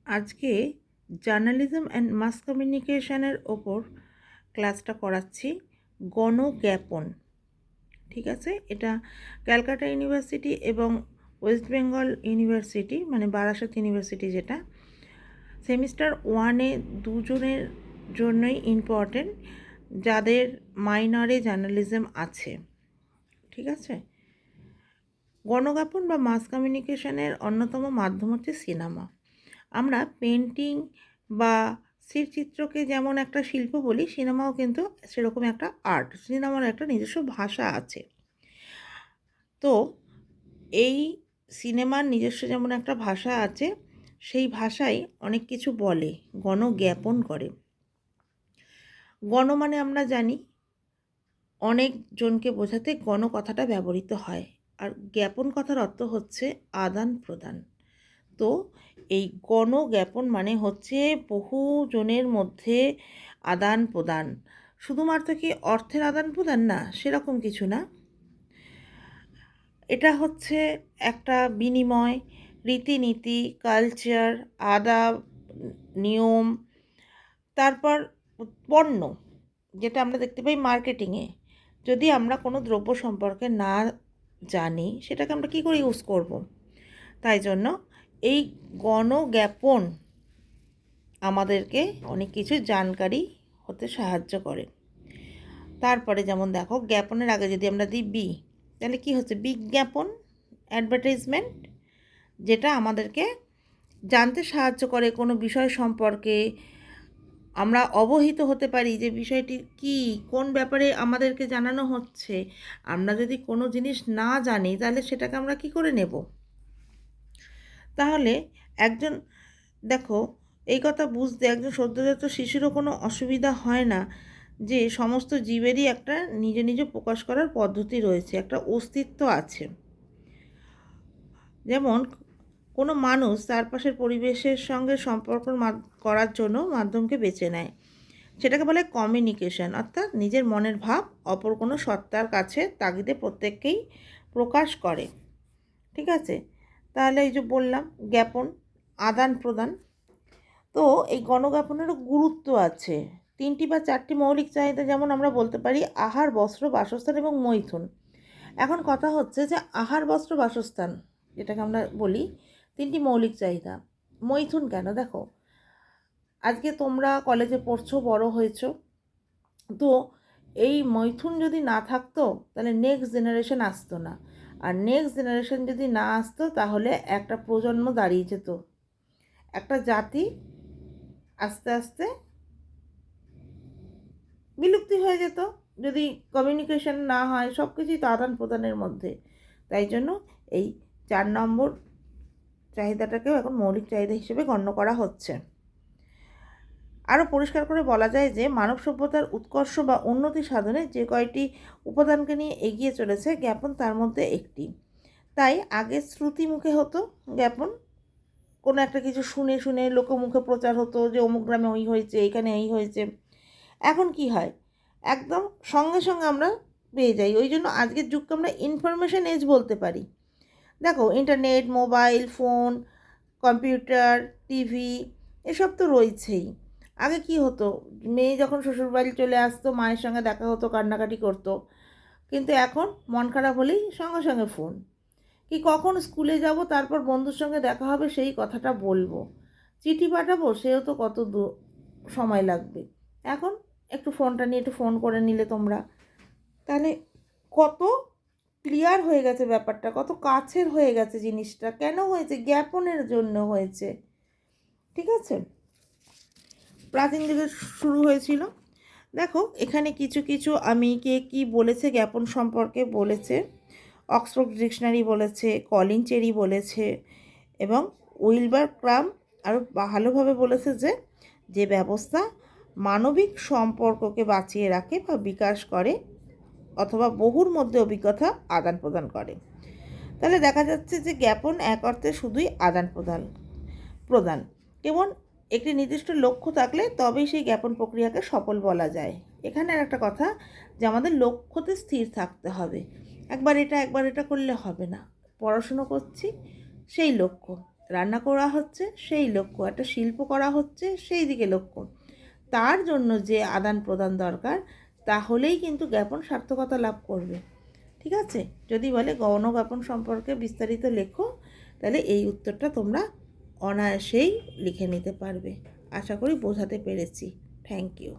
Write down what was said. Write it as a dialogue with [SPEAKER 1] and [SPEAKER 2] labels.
[SPEAKER 1] আজকে journalism and মাস কমিউনিকেশনের ওপর ক্লাসটা করাচ্ছি। গণজ্ঞাপন, ঠিক আছে? এটা ক্যালকাটা ইউনিভার্সিটি এবং ওয়েস্ট বেঙ্গল ইউনিভার্সিটি, মানে বারাসত ইউনিভার্সিটি, যেটা সেমিস্টার ওয়ানে দুজনের জন্যই ইম্পর্টেন্ট, যাদের মাইনরে জার্নালিজম আছে, ঠিক আছে? গণজ্ঞাপন বা মাস কমিউনিকেশনের অন্যতম মাধ্যম হচ্ছে সিনেমা। আমরা পেন্টিং বা স্থিরচিত্রকে যেমন একটা শিল্প বলি, সিনেমাও কিন্তু সেরকম একটা আর্ট। সিনেমার একটা নিজস্ব ভাষা আছে। তো এই সিনেমার নিজস্ব যেমন একটা ভাষা আছে, সেই ভাষায় অনেক কিছু বলে, গণজ্ঞাপন করে। গণ মানে আমরা জানি অনেকজনকে বোঝাতে গণ কথাটা ব্যবহৃত হয়, আর জ্ঞাপন কথার অর্থ হচ্ছে আদান প্রদান। তো এই গণজ্ঞাপন মানে হচ্ছে বহুজনের মধ্যে আদান প্রদান। শুধুমাত্র কি অর্থের আদান প্রদান? না, সেরকম কিছু না। এটা হচ্ছে একটা বিনিময়, রীতিনীতি, কালচার, আদাব, নিয়ম, তারপর পণ্য, যেটা আমরা দেখতে পাই মার্কেটিংয়ে। যদি আমরা কোনো দ্রব্য সম্পর্কে না জানি, সেটাকে আমরা কী করে ইউজ করব? তাই জন্য এই গণজ্ঞাপন আমাদেরকে অনেক কিছু জানকারি হতে সাহায্য করে। তারপরে যেমন দেখো, জ্ঞাপনের আগে যদি আমরা দিই বি, তাহলে কি হচ্ছে? বিজ্ঞাপন, অ্যাডভার্টাইজমেন্ট, যেটা আমাদেরকে জানতে সাহায্য করে কোনো বিষয় সম্পর্কে। আমরা অবহিত হতে পারি যে বিষয়টি কি, কোন ব্যাপারে আমাদেরকে জানানো হচ্ছে। আমরা যদি কোনো জিনিস না জানি, তাহলে সেটাকে আমরা কি করে নেব? তাহলে একজন, দেখো, এই কথা বুঝতে একজন সদ্যোজাত শিশুরও কোনো অসুবিধা হয় না যে সমস্ত জীবেরই একটা নিজে নিজে প্রকাশ করার পদ্ধতি রয়েছে, একটা অস্তিত্ব আছে। যেমন কোনো মানুষ চারপাশের পরিবেশের সঙ্গে সম্পর্ক করার জন্য মাধ্যমকে বেছে নেয়, সেটাকে বলে কমিউনিকেশন, অর্থাৎ নিজের মনের ভাব অপর কোনো সত্তার কাছে তাগিদে প্রত্যেককেই প্রকাশ করে, ঠিক আছে? তাহলে এই যে বললাম জ্ঞাপন, আদান প্রদান। তো এই গণজ্ঞাপনেরও গুরুত্ব আছে। 3টি বা 4টি মৌলিক চাহিদা, যেমন আমরা বলতে পারি আহার, বস্ত্র, বাসস্থান এবং মৈথুন। এখন কথা হচ্ছে যে আহার, বস্ত্র, বাসস্থান, যেটাকে আমরা বলি 3টি মৌলিক চাহিদা, মৈথুন কেন? দেখো, আজকে তোমরা কলেজে পড়ছো, বড় হয়েছো, তো এই মৈথুন যদি না থাকতো, তাহলে নেক্সট জেনারেশন আসতো না। আর নেক্সট জেনারেশন যদি না আসতো, তাহলে একটা প্রজন্ম দাঁড়িয়ে যেত, একটা জাতি আস্তে আস্তে বিলুপ্তি হয়ে যেত, যদি কমিউনিকেশন না হয়। সব কিছুই তো আদান প্রদানের মধ্যে। তাই জন্য এই 4 নম্বর চাহিদাটাকেও এখন মৌলিক চাহিদা হিসেবে গণ্য করা হচ্ছে। আরও পরিষ্কার করে বলা যায় যে মানব সভ্যতার উৎকর্ষ বা উন্নতি সাধনে যে কয়টি উপাদানকে নিয়ে এগিয়ে চলেছে জ্ঞাপন তার মধ্যে একটি। তাই আগে শ্রুতি মুখে হতো জ্ঞাপন, কোনো একটা কিছু শুনে শুনে লোকমুখে প্রচার হতো যে অমুক গ্রামে ওই হয়েছে, এখানে এই হয়েছে। এখন কি হয়? একদম সঙ্গে সঙ্গে আমরা পেয়ে যাই। ওই জন্য আজকের যুগকে আমরা ইনফরমেশন এজ বলতে পারি। দেখো, internet, mobile phone, computer, TV, এসব তো রয়েছেই। আগে কি হতো? মেয়ে যখন শ্বশুরবাড়ি চলে আসতো, মায়ের সঙ্গে দেখা হতো, কান্নাকাটি করতো। কিন্তু এখন মন খারাপ হলেই সঙ্গে সঙ্গে ফোন। কি কখন স্কুলে যাব, তারপর বন্ধুর সঙ্গে দেখা হবে, সেই কথাটা বলবো। চিঠি পাঠাবো, সেও তো কত সময় লাগবে। এখন একটু ফোনটা নিয়ে একটু ফোন করে নিলে তোমরা, তাহলে কত ক্লিয়ার হয়ে গেছে ব্যাপারটা, কত কাছের হয়ে গেছে জিনিসটা। কেন হয়েছে? জ্ঞাপনের জন্য হয়েছে, ঠিক আছে? প্রাচীন যুগে শুরু হয়েছিল। দেখো, এখানে কিছু কিছু আমি কে কী বলেছে জ্ঞাপন সম্পর্কে বলেছে, অক্সফোর্ড ডিকশনারি বলেছে, কলিন চেরি বলেছে, এবং উইলবার ক্রাম আরও ভালোভাবে বলেছে যে যে ব্যবস্থা মানবিক সম্পর্ককে বাঁচিয়ে রাখে বা বিকাশ করে অথবা বহুর মধ্যে অভিজ্ঞতা আদান প্রদান করে। তাহলে দেখা যাচ্ছে যে জ্ঞাপন এক অর্থে শুধুই আদান প্রদান। কেবল একটি নির্দিষ্ট লক্ষ্য থাকলে তবেই সেই জ্ঞাপন প্রক্রিয়াকে সফল বলা যায়। এখানে আর একটা কথা, যে আমাদের লক্ষ্যতে স্থির থাকতে হবে। একবার এটা করলে হবে না। পড়াশুনো করছি, সেই লক্ষ্য, রান্না করা হচ্ছে সেই লক্ষ্য, একটা শিল্প করা হচ্ছে সেই দিকে লক্ষ্য, তার জন্য যে আদান প্রদান দরকার, তাহলেই কিন্তু জ্ঞাপন সার্থকতা লাভ করবে। ঠিক আছে? যদি বলে গৌণ জ্ঞাপন সম্পর্কে বিস্তারিত লেখো, তাহলে এই উত্তরটা তোমরা অনায়াসেই লিখে নিতে পারবে। আশা করি বোঝাতে পেরেছি। Thank you.